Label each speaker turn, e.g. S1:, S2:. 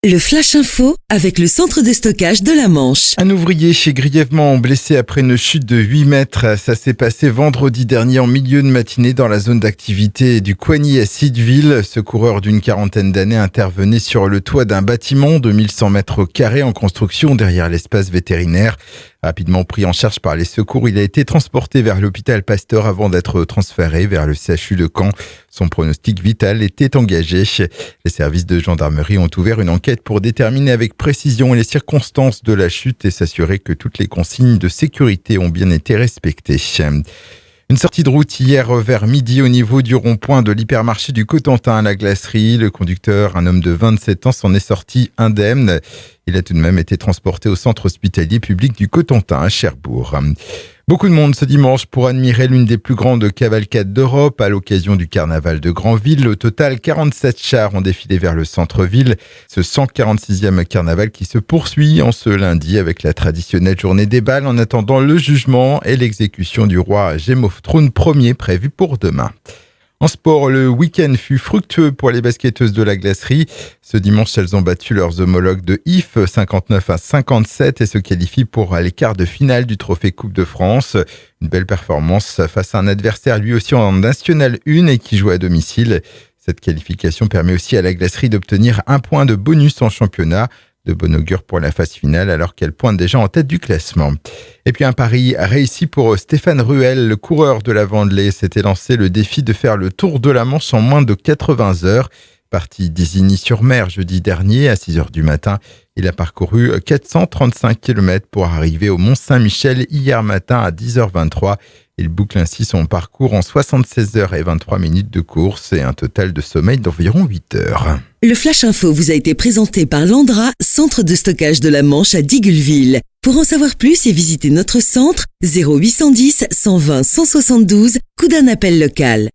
S1: Le Flash Info avec le centre de stockage de la Manche.
S2: Un ouvrier est grièvement blessé après une chute de 8 mètres. Ça s'est passé vendredi dernier en milieu de matinée dans la zone d'activité du Coigny à Sitteville. Ce coureur d'une quarantaine d'années intervenait sur le toit d'un bâtiment de 1100 mètres carrés en construction derrière l'espace vétérinaire. Rapidement pris en charge par les secours, il a été transporté vers l'hôpital Pasteur avant d'être transféré vers le CHU de Caen. Son pronostic vital était engagé. Les services de gendarmerie ont ouvert une enquête pour déterminer avec précision les circonstances de la chute et s'assurer que toutes les consignes de sécurité ont bien été respectées. Une sortie de route hier vers midi au niveau du rond-point de l'hypermarché du Cotentin à la glacerie. Le conducteur, un homme de 27 ans, s'en est sorti indemne. Il a tout de même été transporté au centre hospitalier public du Cotentin à Cherbourg. Beaucoup de monde ce dimanche pour admirer l'une des plus grandes cavalcades d'Europe à l'occasion du carnaval de Granville. Au total, 47 chars ont défilé vers le centre-ville. Ce 146e carnaval qui se poursuit en ce lundi avec la traditionnelle journée des bals en attendant le jugement et l'exécution du roi Game of Thrones Ier prévu pour demain. En sport, le week-end fut fructueux pour les basketteuses de la glacerie. Ce dimanche, elles ont battu leurs homologues de If 59-57 et se qualifient pour les quarts de finale du trophée Coupe de France. Une belle performance face à un adversaire lui aussi en National 1 et qui joue à domicile. Cette qualification permet aussi à la glacerie d'obtenir un point de bonus en championnat. De bon augure pour la phase finale alors qu'elle pointe déjà en tête du classement. Et puis un pari réussi pour Stéphane Ruel, le coureur de la Vendelée, s'était lancé le défi de faire le tour de la Manche en moins de 80 heures. Parti d'Isigny-sur-Mer jeudi dernier à 6h du matin, il a parcouru 435 km pour arriver au Mont-Saint-Michel hier matin à 10h23. Il boucle ainsi son parcours en 76 heures et 23 minutes de course et un total de sommeil d'environ 8 heures.
S1: Le Flash Info vous a été présenté par Landra, centre de stockage de la Manche à Digoulville. Pour en savoir plus et visiter notre centre, 0810 120 172, coup d'un appel local.